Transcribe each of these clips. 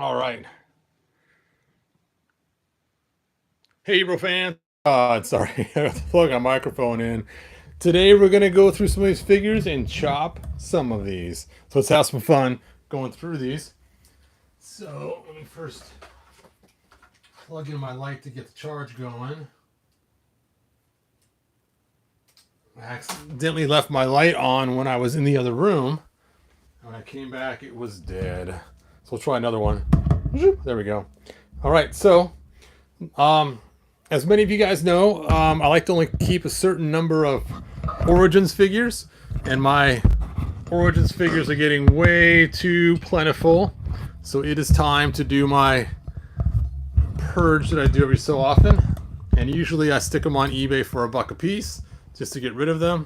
All right. Hey, bro fans. Sorry, I have to plug our microphone in. Today we're gonna go through some of these figures and chop some of these. So let's have some fun going through these. So let me first plug in my light to get the charge going. I accidentally left my light on when I was in the other room. When I came back, it was dead. So we'll try another one. There we go. All right, so um, as many of you guys know, I like to only keep a certain number of Origins figures, and my Origins figures are getting way too plentiful. So it is time to do my purge that I do every so often. And usually I stick them on eBay for $1 a piece just to get rid of them.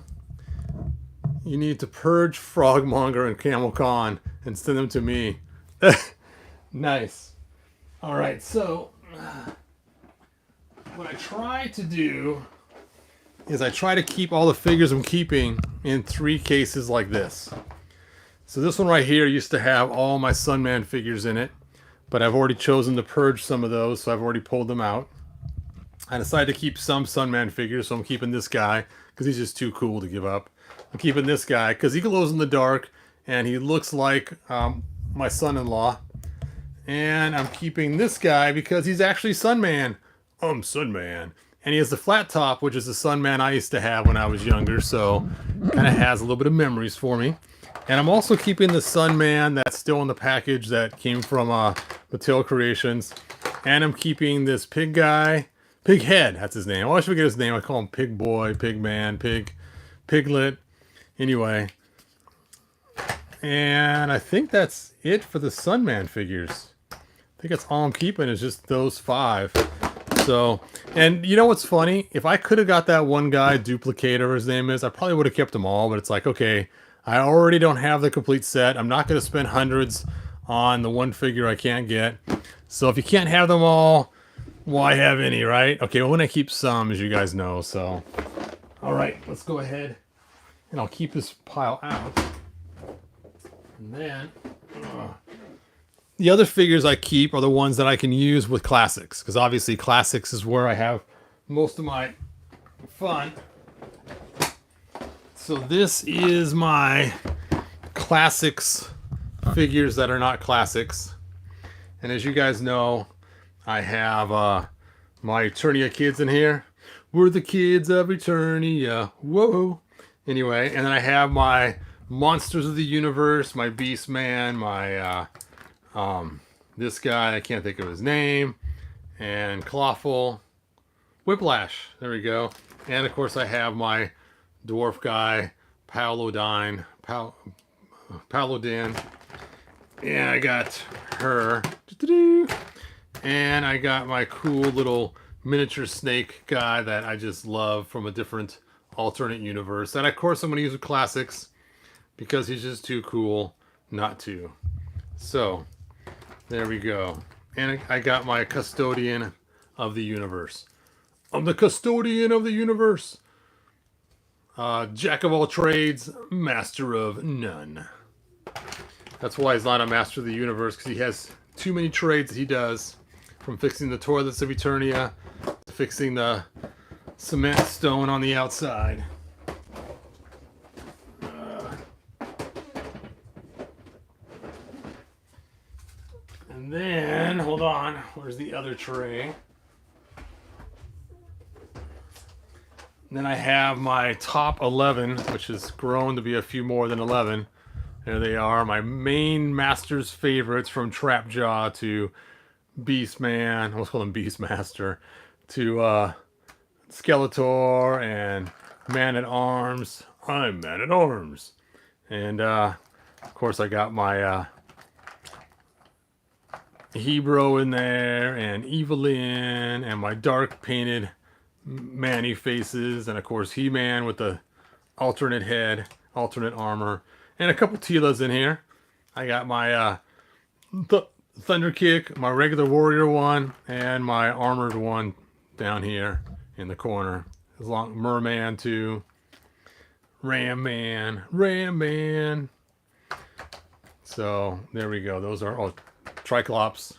You need to purge Frogmonger and Camel Con and send them to me. Nice. All right, so what I try to do is I try to keep all the figures I'm keeping in 3 cases like this. So this one right here used to have all my Sunman figures in it, but I've already chosen to purge some of those, so I've already pulled them out. I decided to keep some Sunman figures, so I'm keeping this guy because he's just too cool to give up. I'm keeping this guy because he glows in the dark and he looks like my son-in-law. And I'm keeping this guy because he's actually Sunman. I'm Sunman. And he has the flat top, which is the Sunman I used to have when I was younger, so kind of has a little bit of memories for me. And I'm also keeping the Sunman that's still in the package that came from Mattel Creations. And I'm keeping this pig guy, Pig Head, that's his name. I always forget his name. I call him Pig Boy, Pig Man, Piglet. Anyway. And I think that's it for the Sunman figures. I think that's all I'm keeping is just those 5. So, and you know what's funny? If I could have got that one guy, Duplicator, his name is, I probably would have kept them all, but it's like, okay, I already don't have the complete set. I'm not going to spend hundreds on the one figure I can't get. So if you can't have them all, why have any, right? Okay, well, when I keep some, as you guys know, so. All right, let's go ahead, and I'll keep this pile out. And then, the other figures I keep are the ones that I can use with classics, because obviously classics is where I have most of my fun. So this is my classics figures that are not classics. And as you guys know, I have my Eternia kids in here. We're the kids of Eternia. Whoa. Anyway, and then I have my Monsters of the Universe, my Beast Man, my this guy, I can't think of his name, and Clawful, Whiplash, there we go. And of course I have my dwarf guy, Paladin, and I got her, and I got my cool little miniature snake guy that I just love from a different alternate universe. And of course I'm going to use with classics because he's just too cool not to. So there we go. And I got my custodian of the universe. I'm the custodian of the universe. Jack of all trades, master of none. That's why he's not a master of the universe, because he has too many trades that he does. From fixing the toilets of Eternia to fixing the cement stone on the outside. And then, hold on, where's the other tray? And then I have my top 11, which has grown to be a few more than 11. There they are, my main master's favorites, from Trapjaw to Beastman, let's call him Beastmaster, to Skeletor and Man-at-Arms. I'm Man-at-Arms. And of course I got my Hebrew in there, and Evelyn, and my dark painted Manny faces, and of course He-Man with the alternate head, alternate armor, and a couple Tilas in here. I got my Thunder Kick, my regular warrior one, and my armored one down here in the corner. As long Merman too, Ram Man. So there we go. Those are all Triclops.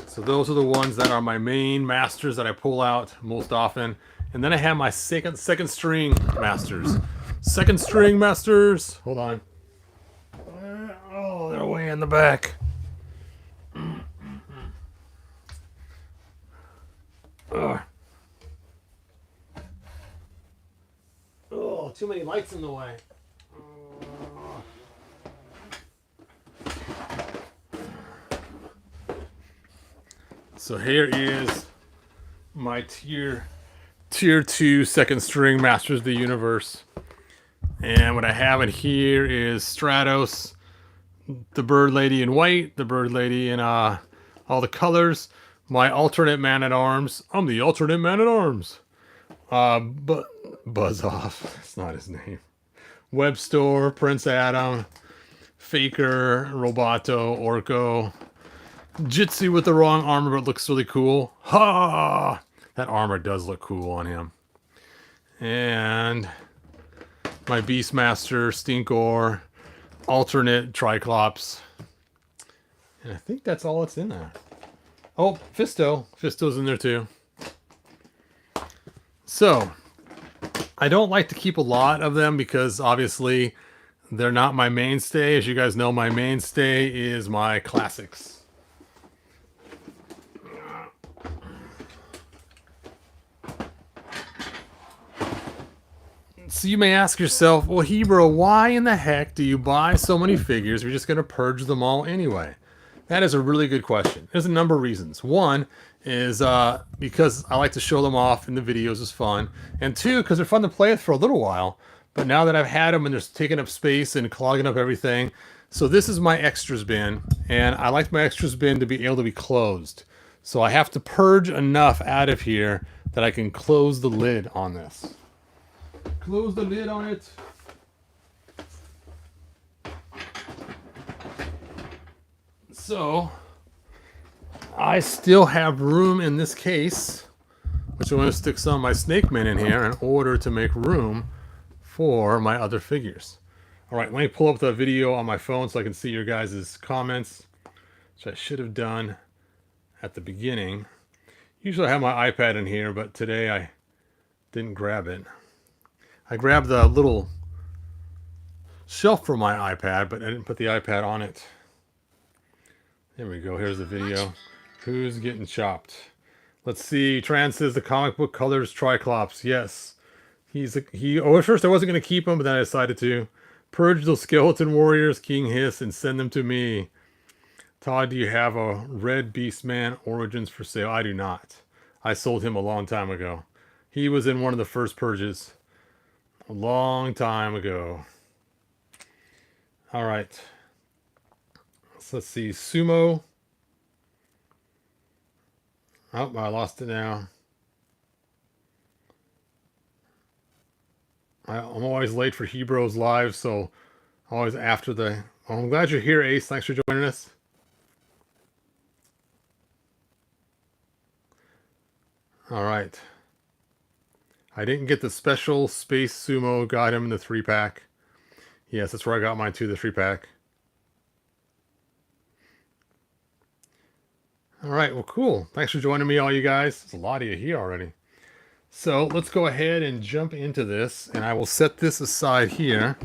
So those are the ones that are my main masters that I pull out most often. And then I have my second string masters. Second string masters. Hold on. Oh, they're way in the back. Ugh. Oh, too many lights in the way. So here is my tier 2 second string Masters of the Universe. And what I have in here is Stratos, the Bird Lady in white, the Bird Lady in all the colors, my alternate Man-at-Arms. I'm the alternate Man-at-Arms. But Buzz Off, that's not his name. Webstore, Prince Adam, Faker, Roboto, Orko. Jitsu with the wrong armor, but looks really cool. Ha! That armor does look cool on him. And my Beastmaster, Stinkor, alternate Triclops. And I think that's all that's in there. Oh, Fisto. Fisto's in there too. So, I don't like to keep a lot of them because obviously they're not my mainstay. As you guys know, my mainstay is my classics. So you may ask yourself, well, Hebrew, why in the heck do you buy so many figures? You're just going to purge them all anyway. That is a really good question. There's a number of reasons. One is because I like to show them off in the videos. It's fun. And two, because they're fun to play with for a little while. But now that I've had them and they're taking up space and clogging up everything. So this is my extras bin. And I like my extras bin to be able to be closed. So I have to purge enough out of here that I can close the lid on this. Close the lid on it. So, I still have room in this case, which I'm going to stick some of my Snake Men in here in order to make room for my other figures. Alright, let me pull up the video on my phone so I can see your guys' comments, which I should have done at the beginning. Usually I have my iPad in here, but today I didn't grab it. I grabbed the little shelf for my iPad, but I didn't put the iPad on it. There we go. Here's the video. Who's getting chopped? Let's see. Tran says the comic book colors Triclops. Yes. At first I wasn't going to keep him, but then I decided to. Purge those skeleton warriors, King Hiss, and send them to me. Todd, do you have a Red Beastman Origins for sale? I do not. I sold him a long time ago. He was in one of the first purges. A long time ago. Alright. So let's see. Sumo. Oh, I lost it now. I'm always late for Hebrew's live, so always after the... Oh, I'm glad you're here, Ace. Thanks for joining us. Alright. I didn't get the special Space Sumo. Got him in the 3-pack. Yes, that's where I got mine too, the 3-pack. Alright, well cool. Thanks for joining me, all you guys. There's a lot of you here already. So, let's go ahead and jump into this. And I will set this aside here.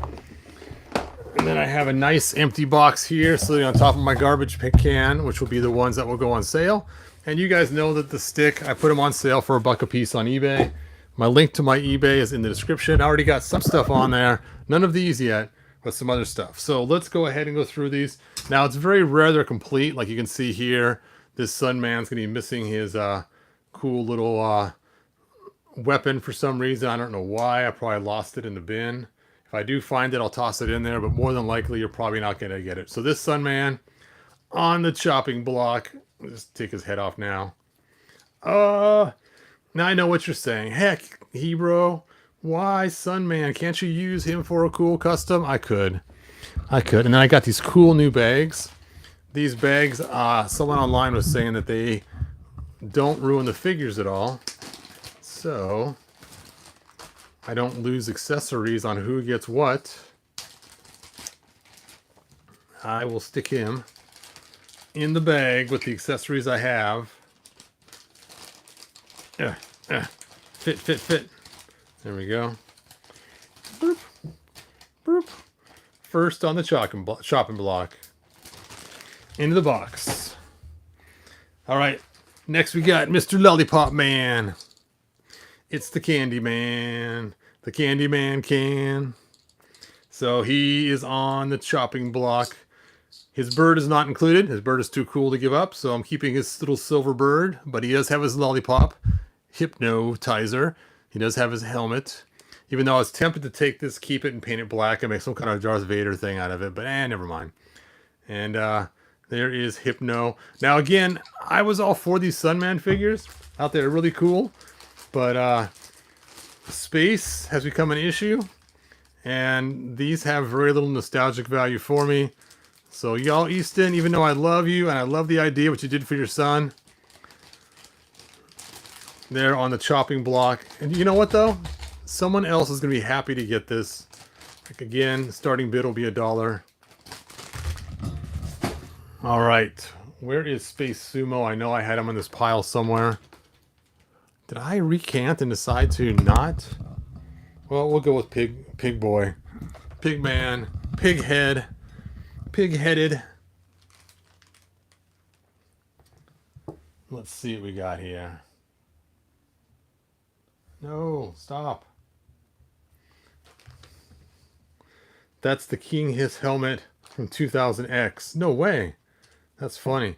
And then I have a nice empty box here sitting on top of my garbage can, which will be the ones that will go on sale. And you guys know that the stick, I put them on sale for $1 a piece on eBay. My link to my eBay is in the description. I already got some stuff on there. None of these yet, but some other stuff. So let's go ahead and go through these. Now, it's very rare they're complete. Like you can see here, this Sun Man's going to be missing his cool little weapon for some reason. I don't know why. I probably lost it in the bin. If I do find it, I'll toss it in there. But more than likely, you're probably not going to get it. So this Sun Man on the chopping block. I'll just take his head off now. Now I know what you're saying. Heck, Hebrew, why Sun Man? Can't you use him for a cool custom? I could. And then I got these cool new bags. These bags, someone online was saying that they don't ruin the figures at all. So, I don't lose accessories on who gets what. I will stick him in the bag with the accessories I have. Fit, fit, fit. There we go. Boop, boop. First on the chopping block. Into the box. All right. Next we got Mr. Lollipop Man. It's the Candy Man. The Candy Man can. So he is on the chopping block. His bird is not included. His bird is too cool to give up, so I'm keeping his little silver bird. But he does have his lollipop hypnotizer. He does have his helmet. Even though I was tempted to take this, keep it, and paint it black and make some kind of Darth Vader thing out of it. But never mind. And there is Hypno. Now again, I was all for these Sunman figures out there. Really cool. But space has become an issue. And these have very little nostalgic value for me. So y'all Easton, even though I love you and I love the idea what you did for your son, there on the chopping block. And you know what though? Someone else is going to be happy to get this. Like again, starting bid will be $1. All right. Where is Space Sumo? I know I had him in this pile somewhere. Did I recant and decide to not? Well, we'll go with Pig Boy. Pig Man. Pig Head. Pig-headed. Let's see what we got here. No, stop. That's the King Hiss helmet from 2000X. No way. That's funny.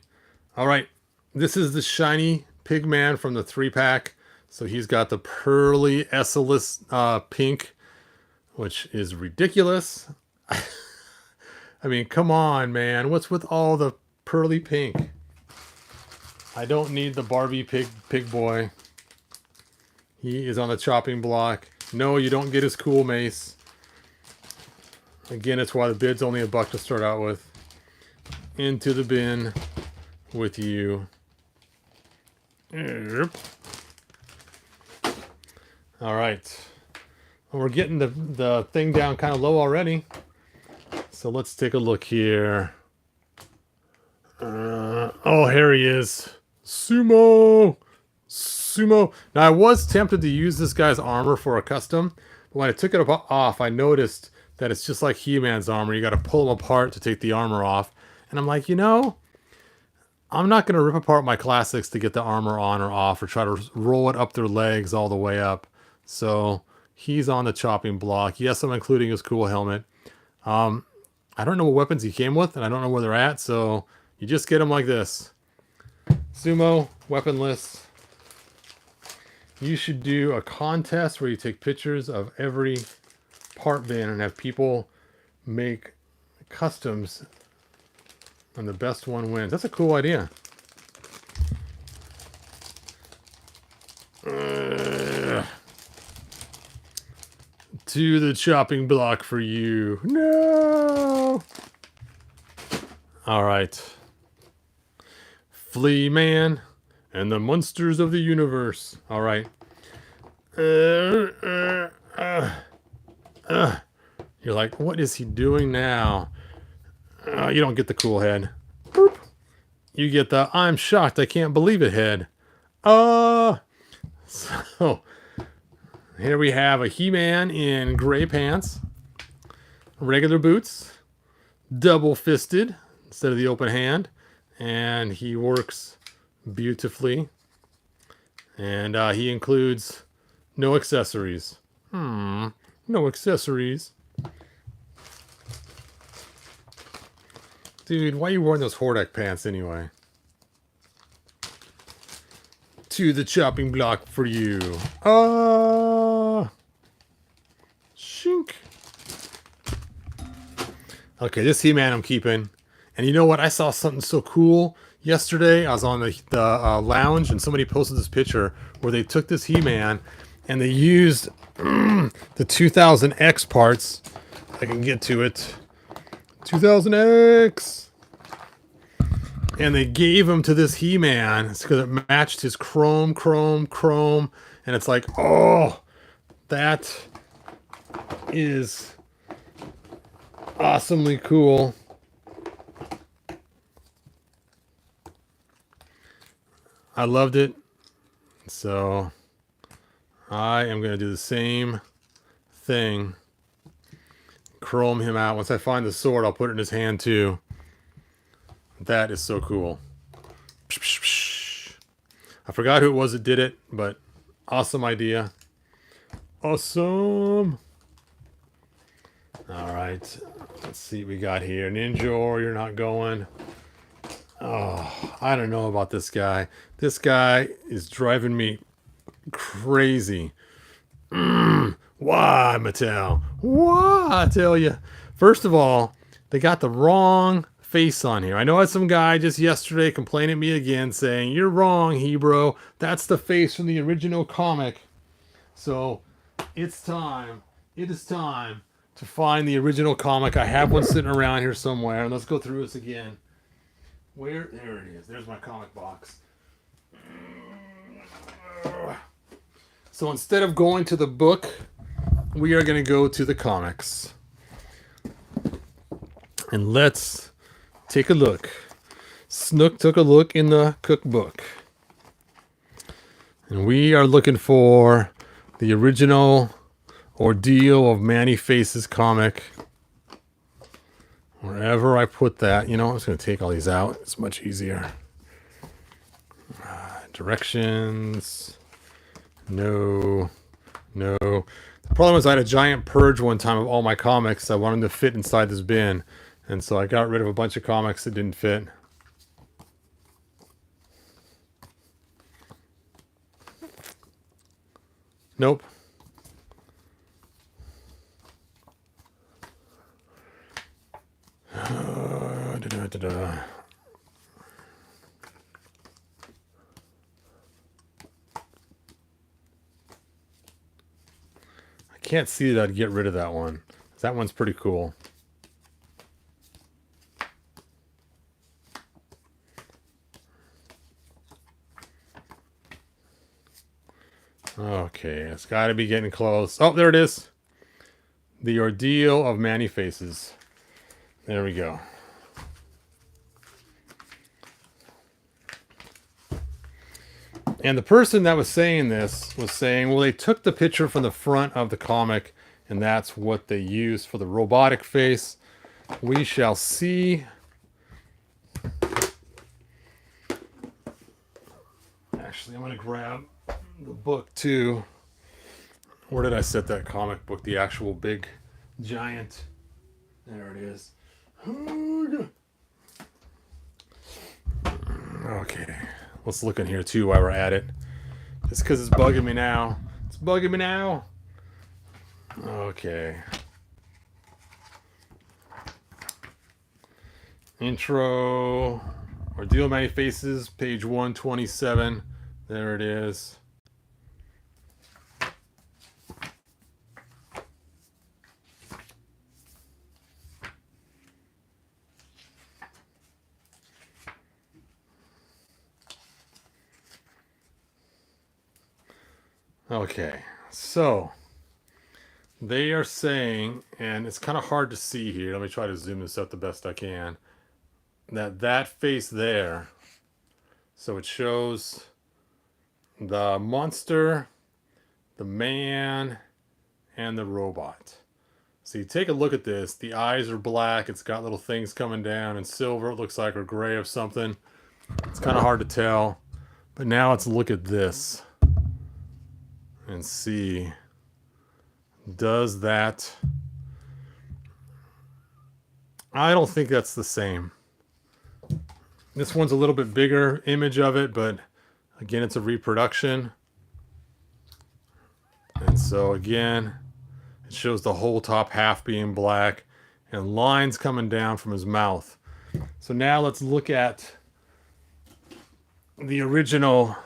All right. This is the shiny Pigman from the 3-pack. So he's got the pearly Essilus pink, which is ridiculous. I mean, come on, man. What's with all the pearly pink? I don't need the Barbie pig boy. He is on the chopping block. No, you don't get his cool mace. Again, it's why the bid's only $1 to start out with. Into the bin with you. Yep. All right. Well, we're getting the thing down kind of low already. So let's take a look here. Oh, here he is. Sumo! Sumo. Now, I was tempted to use this guy's armor for a custom. But when I took it off, I noticed that it's just like He-Man's armor. You got to pull him apart to take the armor off. And I'm like, you know, I'm not going to rip apart my classics to get the armor on or off or try to roll it up their legs all the way up. So he's on the chopping block. Yes, I'm including his cool helmet. I don't know what weapons he came with, and I don't know where they're at, so you just get them like this. Sumo, weaponless. You should do a contest where you take pictures of every part bin and have people make customs, and the best one wins. That's a cool idea. To the chopping block for you. No! All right. Flea Man and the Monsters of the Universe. All right. You're like, what is he doing now? You don't get the cool head. Boop. You get the I'm shocked, I can't believe it head. So here we have a He-Man in gray pants, regular boots, double-fisted instead of the open hand, and he works beautifully. And he includes no accessories. No accessories. Dude, why are you wearing those Hordak pants anyway? To the chopping block for you. Shink. Okay, this He-Man I'm keeping. And you know what? I saw something so cool yesterday. I was on the lounge and somebody posted this picture where they took this He-Man and they used the 2000X parts. If I can get to it. 2000X. And they gave him to this He-Man because it matched his chrome. And it's like, oh, that is awesomely cool. I loved it. So I am going to do the same thing. Chrome him out. Once I find the sword, I'll put it in his hand too. That is so cool. I forgot who it was that did it, but awesome idea. Awesome. All right. Let's see what we got here. Ninja, or you're not going. Oh, I don't know about this guy. This guy is driving me crazy. Why, Mattel? Why, I tell you. First of all, they got the wrong face on here. I know I had some guy just yesterday complaining at me again saying, you're wrong, Hebrew. That's the face from the original comic. So it's time. It is time to find the original comic. I have one sitting around here somewhere. And let's go through this again. Where? There it is. There's my comic box. So instead of going to the book, we are going to go to the comics. And let's take a look. Snook took a look in the cookbook. And we are looking for the original Ordeal of Manny Faces comic. Wherever I put that, you know, I'm just going to take all these out. It's much easier. Directions. No. The problem was I had a giant purge one time of all my comics. I wanted them to fit inside this bin. And so I got rid of a bunch of comics that didn't fit. Nope. I can't see that I'd get rid of that one. That one's pretty cool. Okay, it's got to be getting close. Oh, there it is. The Ordeal of Manny Faces. There we go. And the person that was saying this was saying, well, they took the picture from the front of the comic, and that's what they used for the robotic face. We shall see. Actually, I'm going to grab the book too. Where did I set that comic book? The actual big giant. There it is. Okay. Let's look in here too while we're at it. Just because it's bugging me now. It's bugging me now. Okay. Intro. Ordeal Manny Faces, page 127. There it is. Okay, so they are saying, and it's kind of hard to see here. Let me try to zoom this up the best I can. That face there, so it shows the monster, the man, and the robot. So you take a look at this. The eyes are black. It's got little things coming down, and silver, it looks like, or gray of something. It's kind of hard to tell. But now let's look at this and see, does that... I don't think that's the same. This one's a little bit bigger image of it, but again, it's a reproduction. And so again, it shows the whole top half being black and lines coming down from his mouth. So now let's look at the original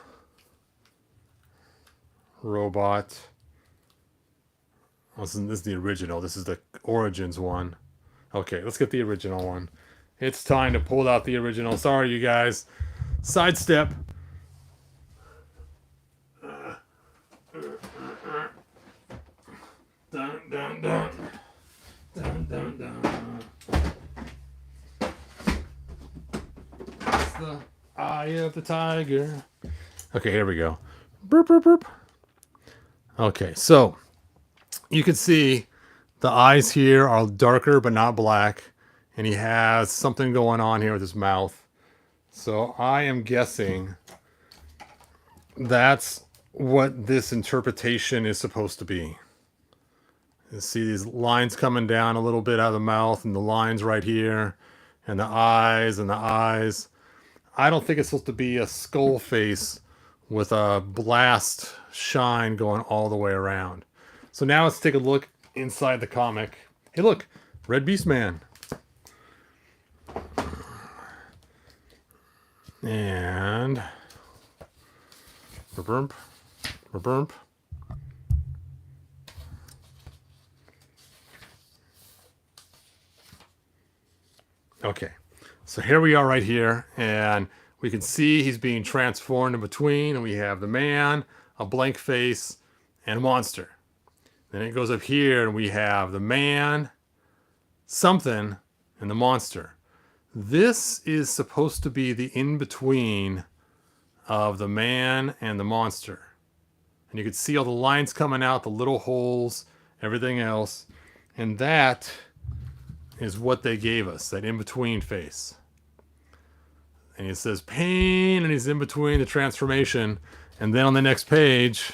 robot. This is the original. This is the Origins one. Okay, let's get the original one. It's time to pull out the original. Sorry, you guys. Sidestep. Dun, dun, dun. Dun, dun, dun. That's the eye of the tiger. Okay, here we go. Burp, burp, burp. Okay, so you can see the eyes here are darker but not black. And he has something going on here with his mouth. So I am guessing that's what this interpretation is supposed to be. You see these lines coming down a little bit out of the mouth and the lines right here and the eyes and the eyes. I don't think it's supposed to be a skull face with a blast shine going all the way around. So now let's take a look inside the comic. Hey, look, Red Beast Man. And burp, burp. Okay, so here we are right here, and we can see he's being transformed in between, and we have the man, a blank face, and a monster. Then it goes up here, and we have the man, something, and the monster. This is supposed to be the in-between of the man and the monster. And you can see all the lines coming out, the little holes, everything else. And that is what they gave us, that in-between face. And it says pain, and he's in between the transformation. And then on the next page,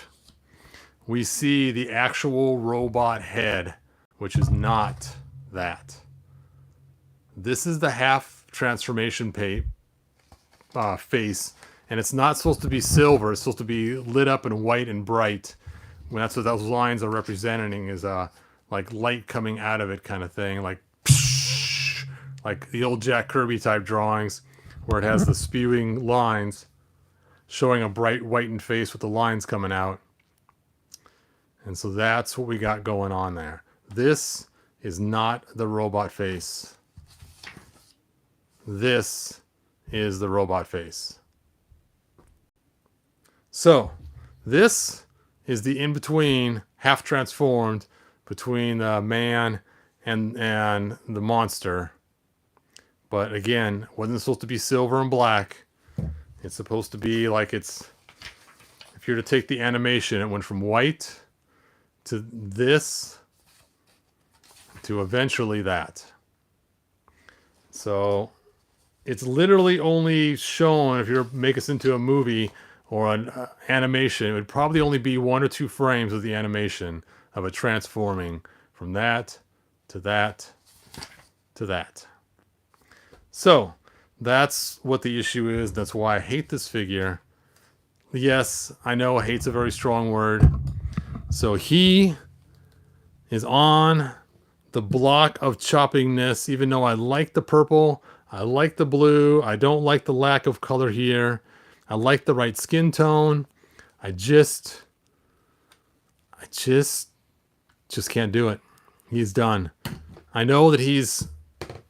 we see the actual robot head, which is not that. This is the half transformation face, and it's not supposed to be silver. It's supposed to be lit up and white and bright. When that's what those lines are representing, is like light coming out of it kind of thing, like the old Jack Kirby type drawings, where it has the spewing lines showing a bright whitened face with the lines coming out. And so that's what we got going on there. This is not the robot face. This is the robot face. So this is the in-between, half transformed, between the man and the monster. But again, wasn't supposed to be silver and black. It's supposed to be like it's, if you were to take the animation, it went from white to this to eventually that. So it's literally only shown, if you're make us into a movie or an animation, it would probably only be 1 or 2 frames of the animation of it transforming from that to that to that. So that's what the issue is. That's why I hate this figure. Yes, I know hate's a very strong word. So he is on the block of choppingness, even though I like the purple, I like the blue, I don't like the lack of color here. I like the right skin tone. I just can't do it. He's done. I know that he's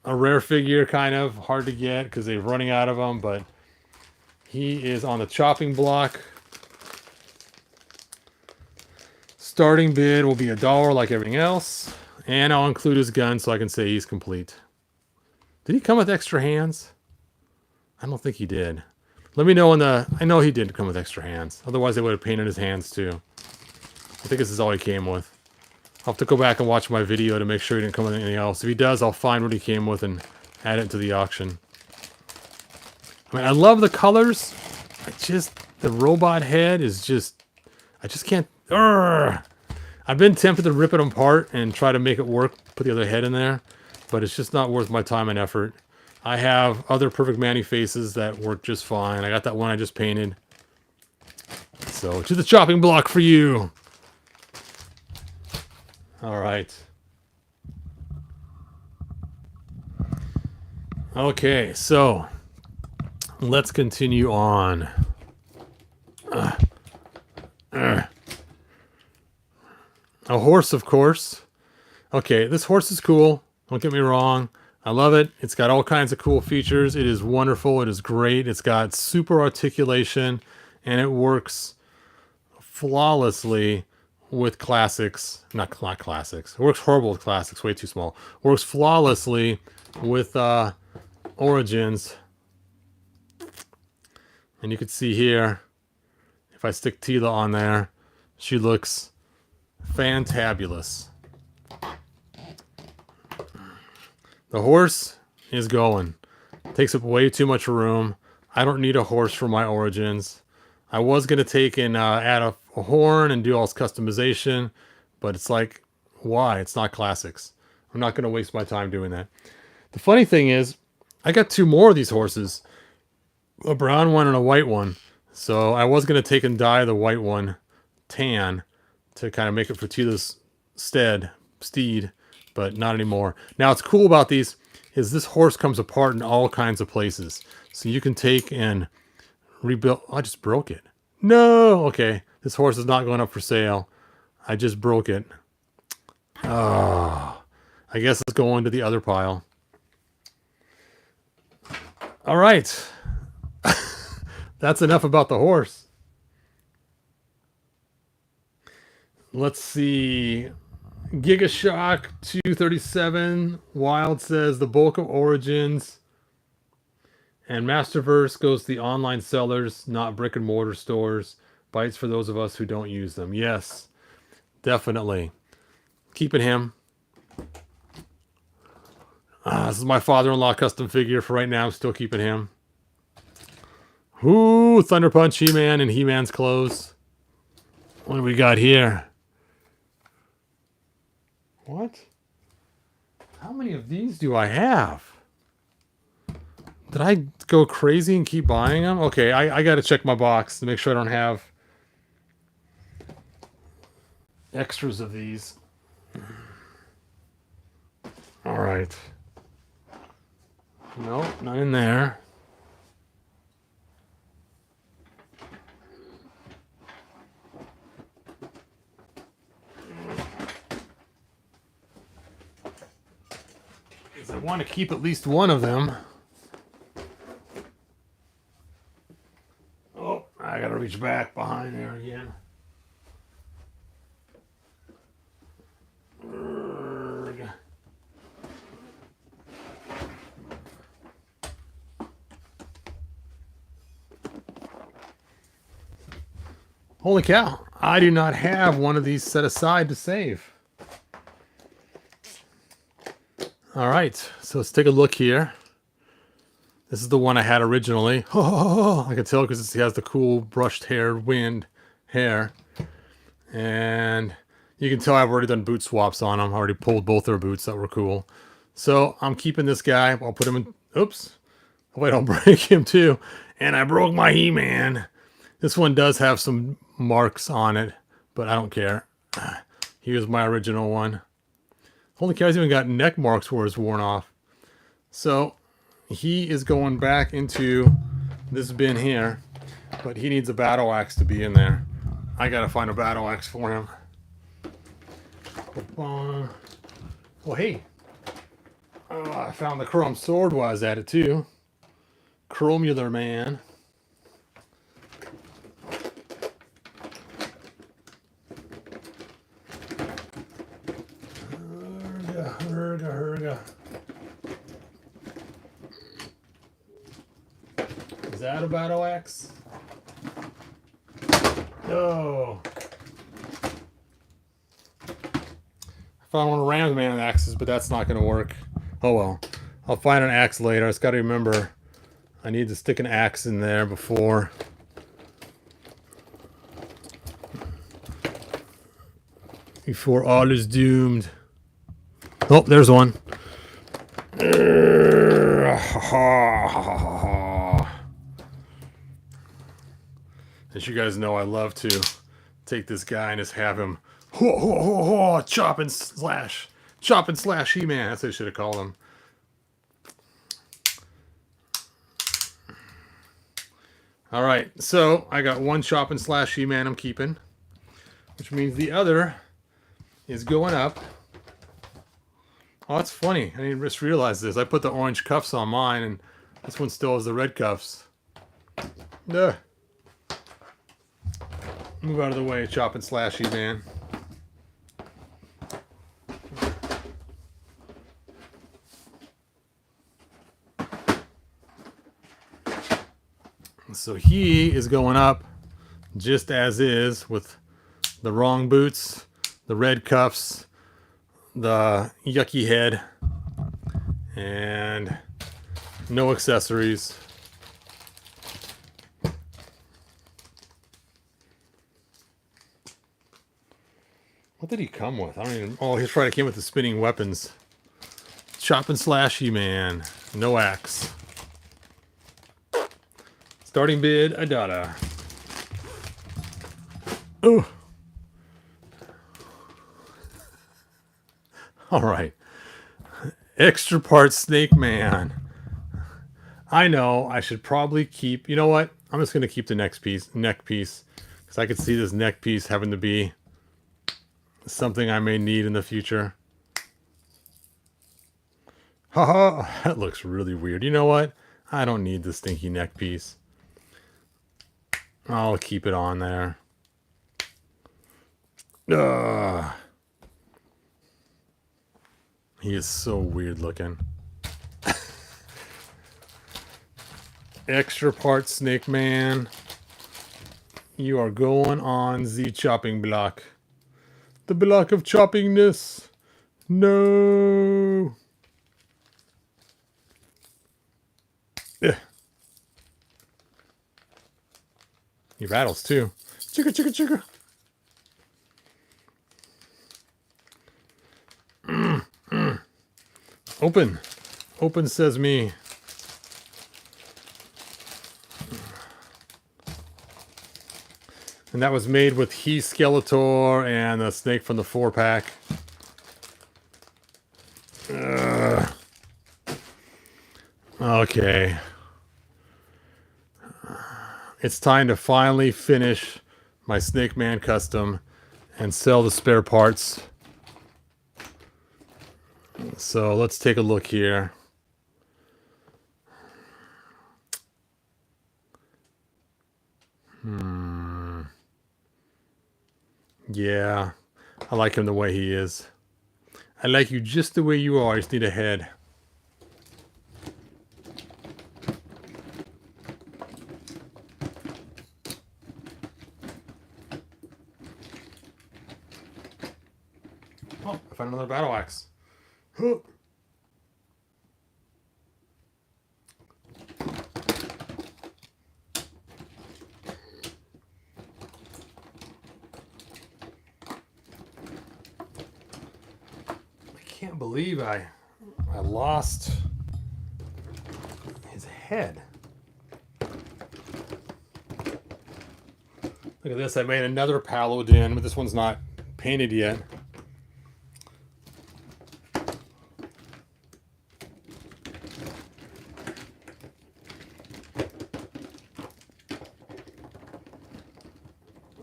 a rare figure, kind of hard to get because they're running out of them, but he is on the chopping block. Starting bid will be $1 like everything else, and I'll include his gun so I can say he's complete. Did he come with extra hands? I don't think he did. Let me know in the... I know he did come with extra hands. Otherwise, they would have painted his hands too. I think this is all he came with. I'll have to go back and watch my video to make sure he didn't come with anything else. If he does, I'll find what he came with and add it to the auction. I mean, I love the colors. The robot head is just... I just can't... Urgh! I've been tempted to rip it apart and try to make it work, put the other head in there, but it's just not worth my time and effort. I have other Perfect Manny faces that work just fine. I got that one I just painted. So, to the chopping block for you. All right. Okay, so let's continue on. A horse, of course. Okay, this horse is cool. Don't get me wrong. I love it. It's got all kinds of cool features. It is wonderful. It is great. It's got super articulation, and it works flawlessly with classics. Not classics. It works horrible with classics. Way too small. Works flawlessly with Origins. And you can see here, If I stick Tila on there, she looks fantabulous. The horse is going. Takes up way too much room. I don't need a horse for my Origins. I was going to take and add a horn and do all this customization, but it's like, why? It's not classics. I'm not going to waste my time doing that. The funny thing is, I got 2 more of these horses. A brown one and a white one. So I was going to take and dye the white one tan to kind of make it for Tila's steed, but not anymore. Now, what's cool about these is this horse comes apart in all kinds of places. So you can take and rebuild. Oh, I just broke it. No! Okay, this horse is not going up for sale. I just broke it. Oh, I guess it's going to the other pile. All right. That's enough about the horse. Let's see. Gigashock 237 Wild says the bulk of Origins and Masterverse goes to the online sellers, not brick and mortar stores. Bites for those of us who don't use them. Yes, definitely. Keeping him. This is my father-in-law custom figure for right now. I'm still keeping him. Ooh, Thunder Punch He-Man and He-Man's clothes. What do we got here? What? How many of these do I have? Did I go crazy and keep buying them? Okay, I got to check my box to make sure I don't have extras of these. All right. Nope, not in there. I want to keep at least one of them. Oh, I gotta reach back behind there again. Holy cow, I do not have one of these set aside to save. All right, so let's take a look here. This is the one I had originally. Oh, I can tell because it has the cool brushed hair, hair. And you can tell I've already done boot swaps on them. I already pulled both their boots that were cool. So I'm keeping this guy. I'll put him in. Oops. Wait, I'll break him too. And I broke my He-Man. This one does have some marks on it, but I don't care. Here's my original one. Holy cow, he's even got neck marks where it's worn off. So he is going back into this bin here, but he needs a battle axe to be in there. I gotta find a battle axe for him. Well, hey, I found the chrome sword while I was at it too. Chromular man. Herga. Is that a battle axe? No. I found one of Ram's Man axes, but that's not going to work. Oh well. I'll find an axe later. I just got to remember I need to stick an axe in there before all is doomed. Oh, there's one. As you guys know, I love to take this guy and just have him chop and slash He-Man. That's what I should have called him. All right, so I got one chop and slash He-Man I'm keeping, which means the other is going up. Oh, that's funny. I didn't just realize this. I put the orange cuffs on mine, and this one still has the red cuffs. Ugh. Move out of the way, chop and slash He-Man. So he is going up just as is, with the wrong boots, the red cuffs, the yucky head, and no accessories. What did he come with? I don't even... Oh, he's probably came with the spinning weapons. Chop and slash He-Man. No axe. Starting bid, Adada. Oh. Alright. Extra part Snake Man. I know, I should probably keep... You know what? I'm just going to keep the neck piece. Because I could see this neck piece having to be something I may need in the future. Haha, that looks really weird. You know what? I don't need the stinky neck piece. I'll keep it on there. Ugh. He is so weird looking. Extra part Snake Man. You are going on the chopping block. The block of choppingness. No. Yeah. He rattles too. Chicka, chicka, chicka. Open. Open sesame. And that was made with He Skeletor and the snake from the 4-pack. Okay. It's time to finally finish my Snake Man custom and sell the spare parts. So let's take a look here. Yeah, I like him the way he is. I like you just the way you are. I just need a head. Oh, I found another battle axe. Huh. I can't believe I lost his head. Look at this. I made another Paladin, but this one's not painted yet.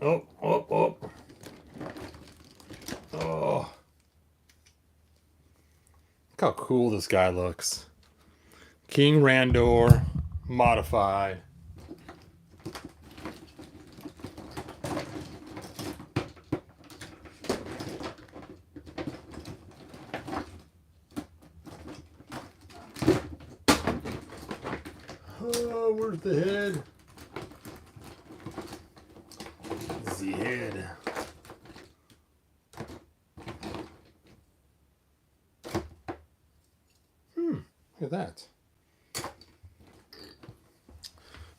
Oh, oh, oh. Oh. Look how cool this guy looks. King Randor modified. Oh, where's the head? The head. Look at that.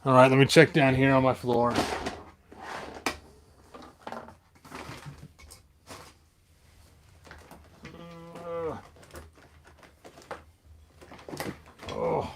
All right, let me check down here on my floor. Oh.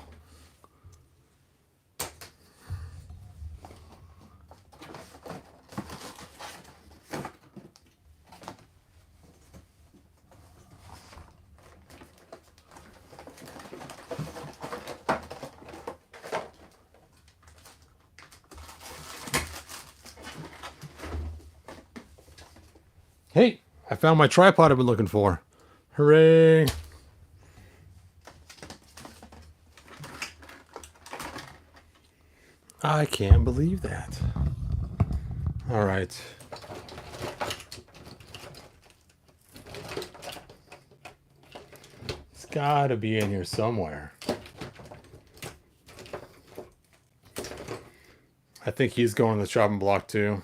Hey, I found my tripod I've been looking for. Hooray. I can't believe that. All right. It's got to be in here somewhere. I think he's going to the chopping block too.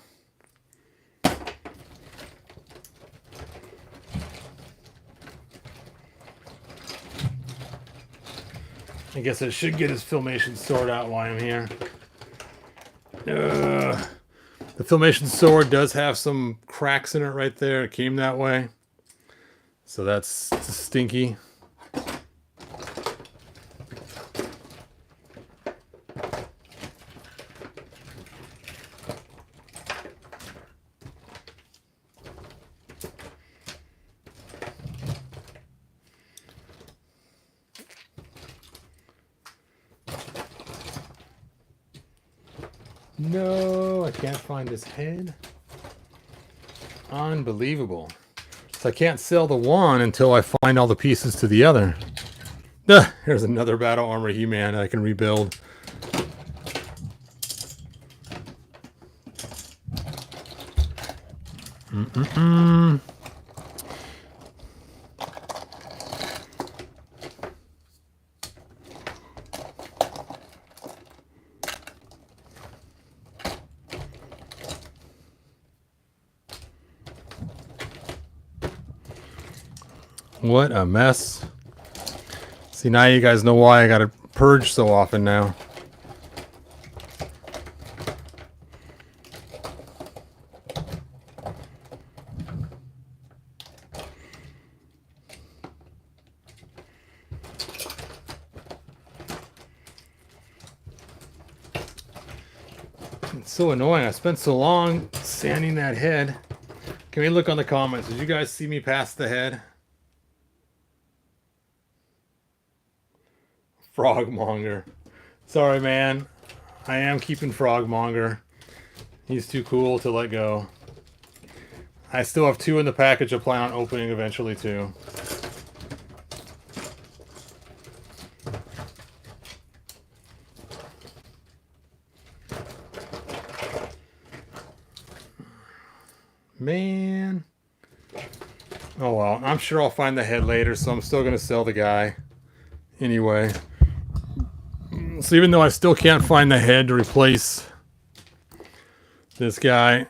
I guess I should get his Filmation sword out while I'm here. The Filmation sword does have some cracks in it right there. It came that way. So that's stinky. No, I can't find his head. Unbelievable. So I can't sell the one until I find all the pieces to the other. Here's another battle armor He-Man I can rebuild. What a mess. See, now you guys know why I gotta purge so often now. It's so annoying. I spent so long sanding that head. Can we look on the comments? Did you guys see me past the head? Frogmonger. Sorry, man. I am keeping Frogmonger. He's too cool to let go. I still have 2 in the package I plan on opening eventually, too. Man. Oh well, I'm sure I'll find the head later, so I'm still going to sell the guy. Anyway. So even though I still can't find the head to replace this guy,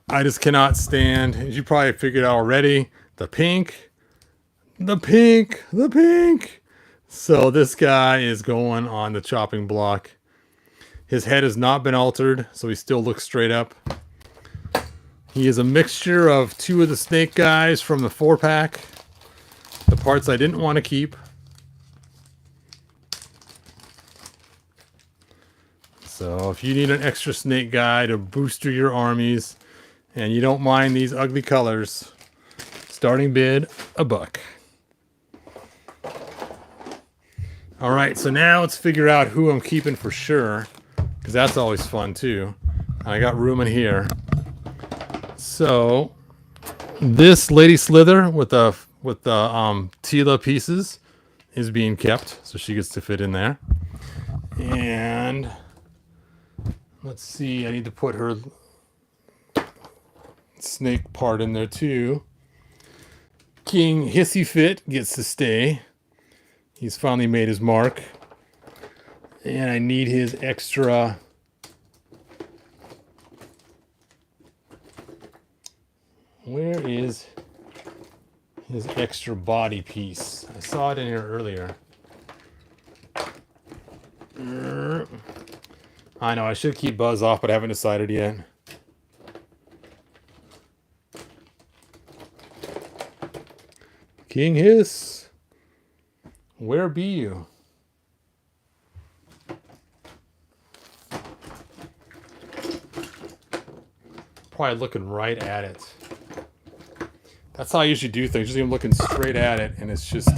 I just cannot stand, as you probably figured out already, the pink. The pink. The pink. So this guy is going on the chopping block. His head has not been altered, so he still looks straight up. He is a mixture of 2 of the snake guys from the 4-pack. The parts I didn't want to keep. So if you need an extra snake guy to booster your armies, and you don't mind these ugly colors, starting bid, $1. All right, so now let's figure out who I'm keeping for sure, because that's always fun too. I got room in here. So this Lady Slither with the Tila pieces is being kept, so she gets to fit in there. And let's see, I need to put her snake part in there too. King Hissy Fit gets to stay. He's finally made his mark. And I need his extra... Where is his extra body piece? I saw it in here earlier. I know, I should keep Buzz off, but I haven't decided yet. King Hiss, where be you? Probably looking right at it. That's how I usually do things. Usually I'm looking straight at it, and it's just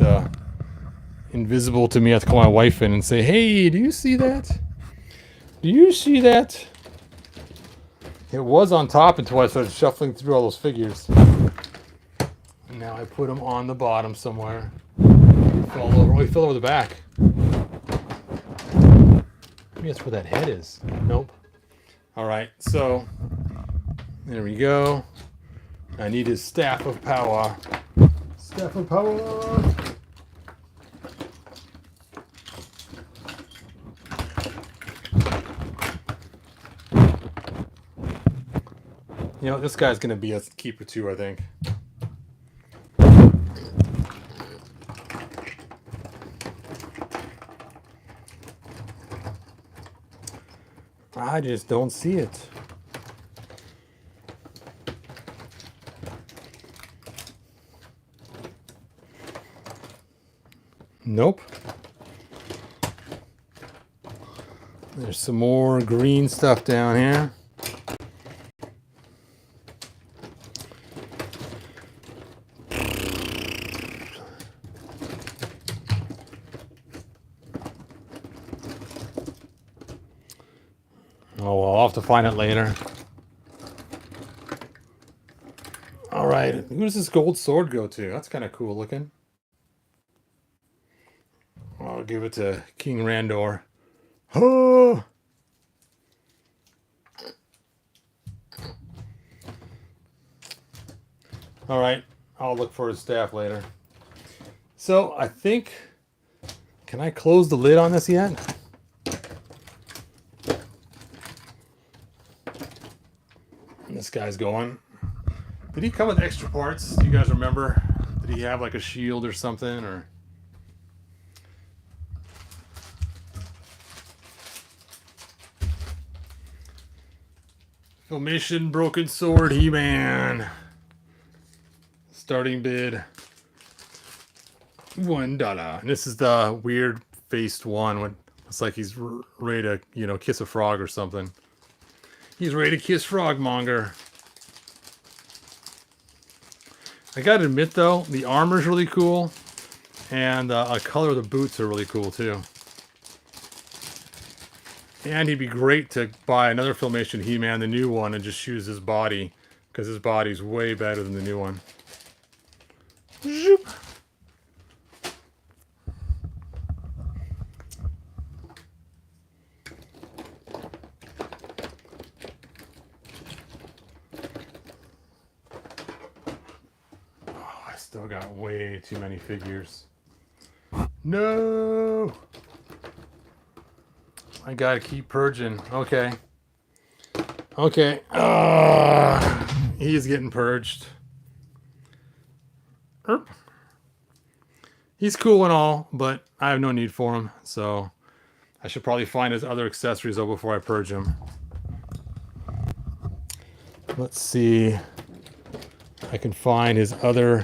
invisible to me. I have to call my wife in and say, "Hey, do you see that? Do you see that?" It was on top until I started shuffling through all those figures. And now I put them on the bottom somewhere. He fell over. Oh, he fell over the back. Maybe that's where that head is. Nope. All right, so there we go. I need his Staff of Power. Staff of Power! You know, this guy's going to be a keeper too, I think. I just don't see it. Nope. There's some more green stuff down here. Oh, well, I'll have to find it later. All right, who does this gold sword go to? That's kind of cool looking. I'll give it to King Randor. Oh! All right, I'll look for his staff later. So I think, can I close the lid on this yet? This guy's going. Did he come with extra parts? Do you guys remember? Did he have like a shield or something? Or Filmation Broken Sword He-Man. Starting bid $1. And this is the weird faced one when it's like he's ready to, you know, kiss a frog or something. He's ready to kiss Frogmonger. I gotta admit though, the armor's really cool, and the color of the boots are really cool too. And he'd be great to buy another Filmation He-Man, the new one, and just use his body, because his body's way better than the new one. Zoop. Still got way too many figures. No! I gotta keep purging. Okay. Okay. He's getting purged. Erp. He's cool and all, but I have no need for him, so I should probably find his other accessories though before I purge him. Let's see. I can find his other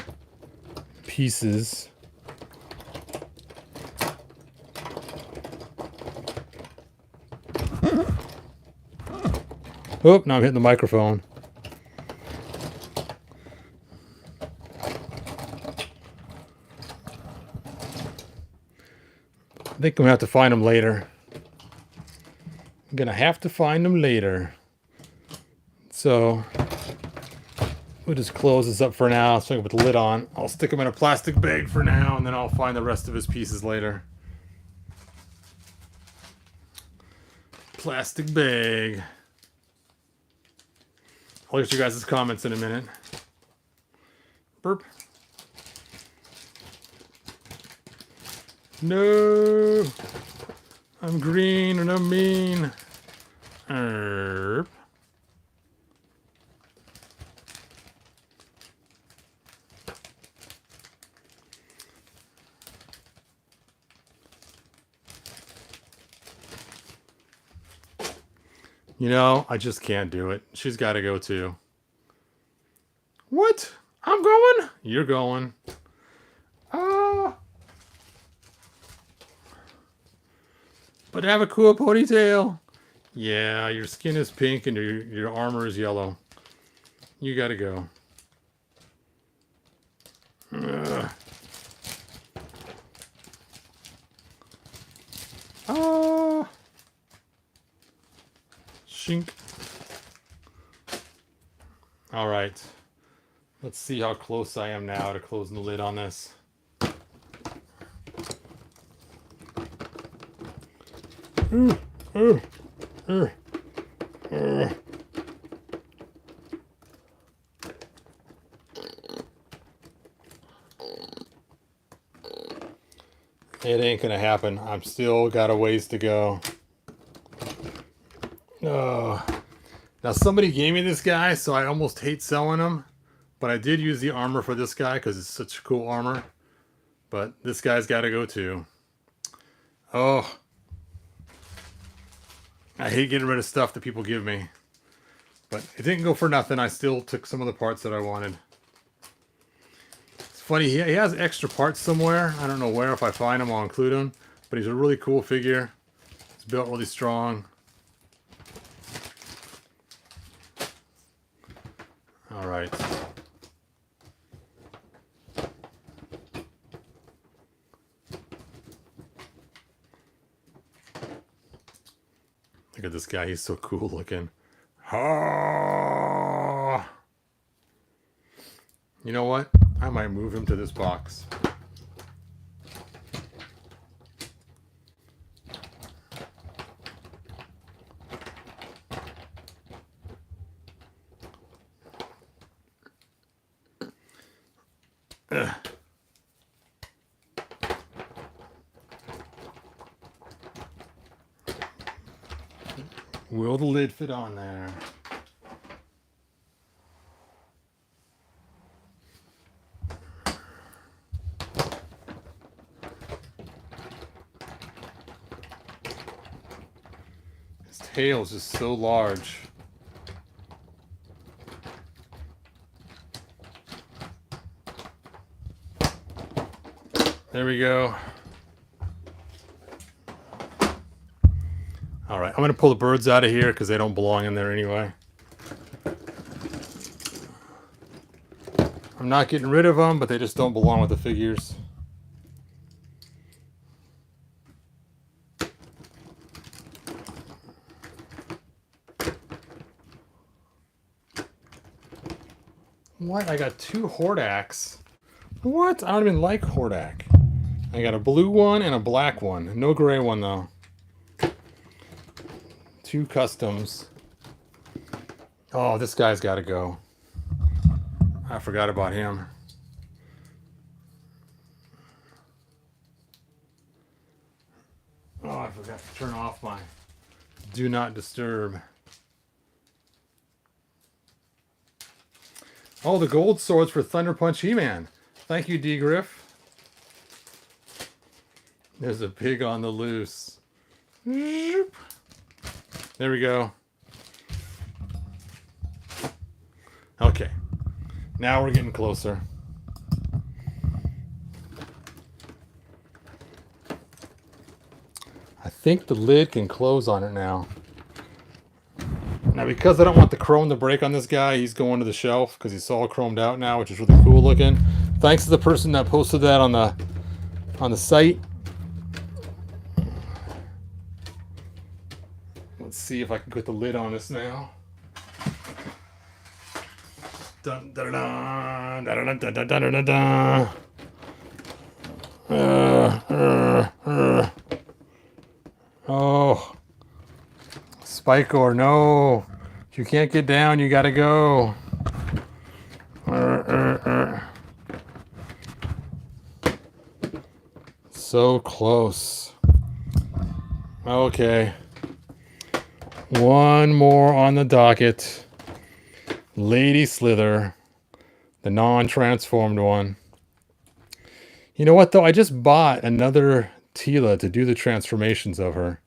pieces. Oh, now I'm hitting the microphone. I think I'm gonna have to find them later. I'm gonna have to find them later. So we'll just close this up for now so I can put the lid on. I'll stick them in a plastic bag for now, and then I'll find the rest of his pieces later. Plastic bag. I'll get you guys' comments in a minute. Burp. No! I'm green and I'm mean. Erp. You know, I just can't do it. She's got to go too. What? I'm going? You're going. But have a cool ponytail. Yeah, your skin is pink and your armor is yellow. You got to go. Shink. All right. Let's see how close I am now to closing the lid on this. It ain't gonna happen. I'm still got a ways to go. Now somebody gave me this guy, so I almost hate selling him. But I did use the armor for this guy because it's such cool armor. But this guy's got to go too. Oh. I hate getting rid of stuff that people give me. But it didn't go for nothing. I still took some of the parts that I wanted. It's funny, he has extra parts somewhere. I don't know where. If I find them, I'll include them. But he's a really cool figure. He's built really strong. All right. Look at this guy. He's so cool looking. Oh! You know what? I might move him to this box. Ugh. Will the lid fit on there? His tail is just so large. There we go. All right, I'm going to pull the birds out of here because they don't belong in there anyway. I'm not getting rid of them, but they just don't belong with the figures. What? I got 2 Hordaks. What? I don't even like Hordak. I got a blue one and a black one. No gray one, though. 2 customs. Oh, this guy's got to go. I forgot about him. Oh, I forgot to turn off my do not disturb. Oh, the gold swords for Thunder Punch He-Man. Thank you, D. Griff. There's a pig on the loose. There we go. Okay. Now we're getting closer. I think the lid can close on it now. Now, because I don't want the chrome to break on this guy, he's going to the shelf because he's all chromed out now, which is really cool looking. Thanks to the person that posted that on the site. Let's see if I can put the lid on this now. Dun, dun, dun, dun, dun, dun, dun, dun, dun, dun. Oh, Spikor, no. If you can't get down, you gotta go. So close. Okay. One more on the docket. Lady Slither, the non-transformed one. You know what, though? I just bought another Tila to do the transformations of her.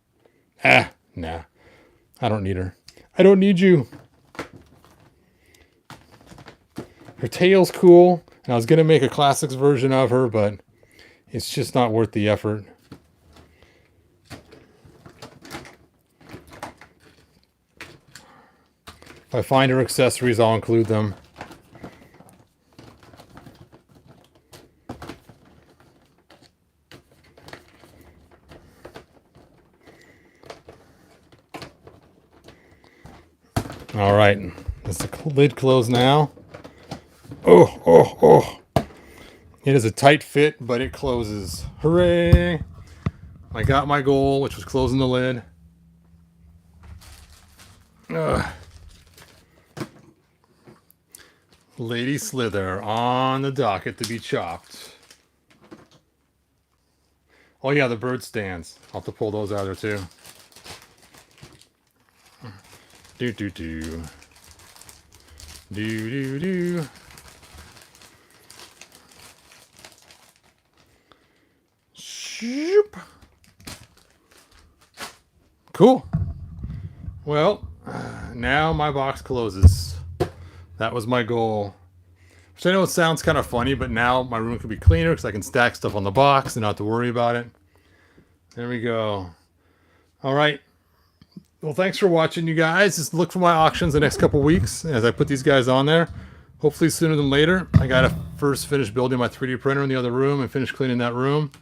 Nah. I don't need her. I don't need you. Her tail's cool, and I was going to make a classics version of her, but it's just not worth the effort. If I find her accessories, I'll include them. All right, is the lid closed now? Oh. It is a tight fit, but it closes. Hooray! I got my goal, which was closing the lid. Lady Slither on the docket to be chopped. Oh yeah, the bird stands. I'll have to pull those out of there too. Do. Shoop. Cool. Well, now my box closes. That was my goal. Which I know it sounds kind of funny, but now my room can be cleaner because I can stack stuff on the box and not have to worry about it. There we go. All right. Well, thanks for watching, you guys. Just look for my auctions the next couple weeks as I put these guys on there. Hopefully sooner than later. I got to first finish building my 3D printer in the other room and finish cleaning that room.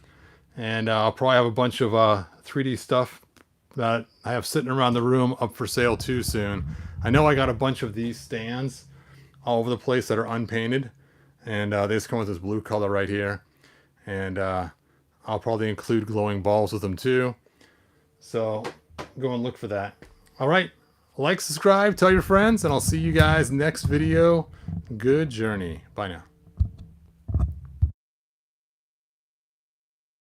And I'll probably have a bunch of 3D stuff that I have sitting around the room up for sale too soon. I know I got a bunch of these stands all over the place that are unpainted. And they just come with this blue color right here. And I'll probably include glowing balls with them too. So go and look for that. All right. Like, subscribe, tell your friends, and I'll see you guys next video. Good journey. Bye now.